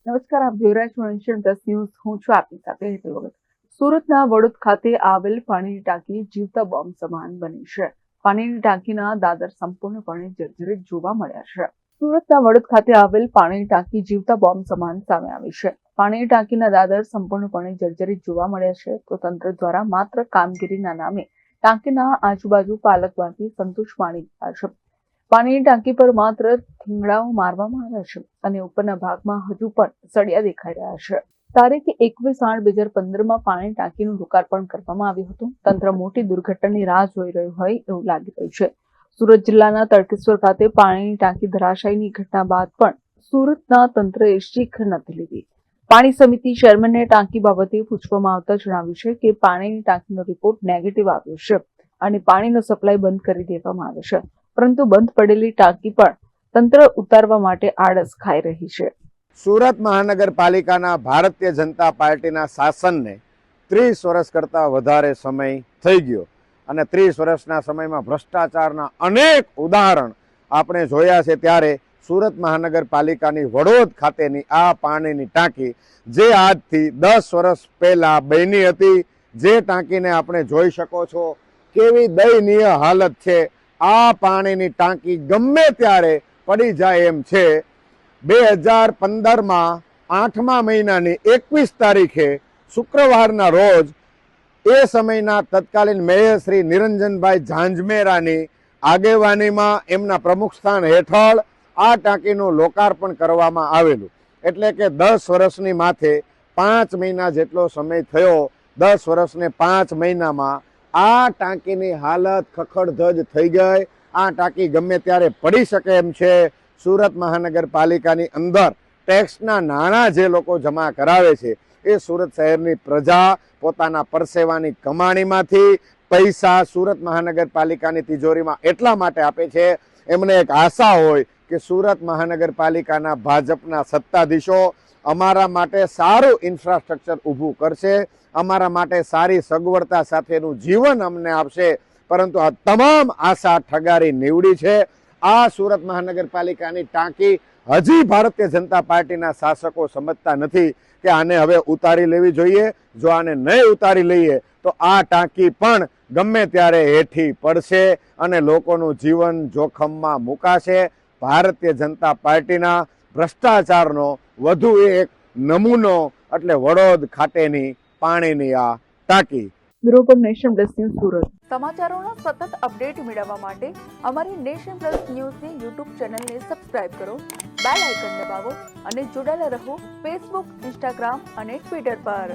નમસ્કાર, આપ જોઈ રહ્યા છો નેશન પ્લસ ન્યૂઝ. હું છું આપની સાથે હેતુ વગર. સુરતના વડોદ ખાતે આવેલ પાણીની ટાંકી જીવતા બોમ્બ સમાન બની છે. પાણીની ટાંકીના દાદર સંપૂર્ણપણે જર્જરિત જોવા મળ્યા છે. સુરતના વડોદ ખાતે આવેલ પાણીની ટાંકી જીવતા બોમ્બ સમાન સામે આવી છે. પાણીની ટાંકીના દાદર સંપૂર્ણપણે જર્જરિત જોવા મળ્યા છે, તો તંત્ર દ્વારા માત્ર કામગીરીના નામે ટાંકીના આજુબાજુ પાલકમાંથી સંતોષ માણી રહ્યા છે. પાણીની ટાંકી પર માત્ર થીંગડાઓ મારવામાં આવ્યા છે અને ઉપરના ભાગમાં હજુ પણ સળિયા દેખાઈ રહ્યા છે. તારીખ 21/8/2015 પાણીની ટાંકીનું લોકાર્પણ કરવામાં આવ્યું હતું. તંત્ર મોટી દુર્ઘટનાની રાહ જોઈ રહ્યું હોય એવું લાગી રહ્યું છે. સુરત જિલ્લાના તડકેશ્વર ખાતે પાણીની ટાંકી ધરાશાયીની ઘટના બાદ પણ સુરતના તંત્રએ શીખ નથી લીધી. પાણી સમિતિ ચેરમેનને ટાંકી બાબતે પૂછવામાં આવતા જણાવ્યું છે કે પાણીની ટાંકીનો રિપોર્ટ નેગેટિવ આવ્યો છે અને પાણીનો સપ્લાય બંધ કરી દેવામાં આવ્યો છે, પરંતુ બંધ પડેલી ટાંકી પણ તંત્ર ઉતારવા માટે આળસ ખાઈ રહી છે. સુરત મહાનગરપાલિકાના ભારતીય જનતા પાર્ટીના શાસનને 30 વર્ષ કરતાં વધારે સમય થઈ ગયો અને 30 વર્ષના સમયમાં ભ્રષ્ટાચારના અનેક ઉદાહરણ આપણે જોયા છે. ત્યારે સુરત મહાનગરપાલિકાની વડોદ ખાતેની આ પાણીની ટાંકી જે આજથી 10 વર્ષ પહેલા બની હતી, જે ટાંકીને આપણે જોઈ શકો છો કેવી દયનીય હાલત છે. આ પાણીની ટાંકી ગમે ત્યારે પડી જાય એમ છે. 2015માં 8મા મહિનાની 21 તારીખે શુક્રવારના રોજ એ સમયના તત્કાલીન મેયર શ્રી નિરંજનભાઈ ઝાંઝમેરાની આગેવાનીમાં એમના પ્રમુખ સ્થાન હેઠળ આ ટાંકીનું લોકાર્પણ કરવામાં આવેલું. એટલે કે 10 વર્ષની માથે 5 મહિના જેટલો સમય થયો. 10 વર્ષને 5 મહિનામાં આ ટાંકીની હાલત ખખડધજ થઈ ગઈ. આ ટાંકી ગમે ત્યારે પડી શકે એમ છે. સુરત મહાનગરપાલિકાની અંદર ટેક્સના નાણાં જે લોકો જમા કરાવે છે એ સુરત શહેરની પ્રજા પોતાના પરસેવાની કમાણીમાંથી પૈસા સુરત મહાનગરપાલિકાની તિજોરીમાં એટલા માટે આપે છે, એમને એક આશા હોય કે સુરત મહાનગરપાલિકાના ભાજપના સત્તાધીશો અમારા માટે સારું ઇન્ફ્રાસ્ટ્રક્ચર ઊભું કરશે, અમારા માટે સારી સગવડતા સાથેનું જીવન અમને આપશે. પરંતુ આ તમામ આશા ઠગારી નીવડી છે. આ સુરત મહાનગરપાલિકાની ટાંકી હજી ભારતીય જનતા પાર્ટીના શાસકો સમજતા નથી કે આને હવે ઉતારી લેવી જોઈએ. જો આને નહીં ઉતારી લઈએ તો આ ટાંકી પણ ગમે ત્યારે હેઠી પડશે અને લોકોનું જીવન જોખમમાં મુકાશે. ભારતીય જનતા પાર્ટીના ભ્રષ્ટાચારનો વધુ એક નમૂનો એટલે વડોદ ખાતેની પાણીની આ ટાંકી. બ્યુરો પર નેશન પ્લસ ન્યૂઝ સુરત. સમાચારોના સતત અપડેટ મેળવવા માટે અમારી નેશન પ્લસ ન્યૂઝની યુટ્યુબ ચેનલને સબસ્ક્રાઇબ કરો, બેલ આઇકન દબાવો અને જોડાયેલા રહો ફેસબુક, ઇન્સ્ટાગ્રામ અને ટ્વિટર પર.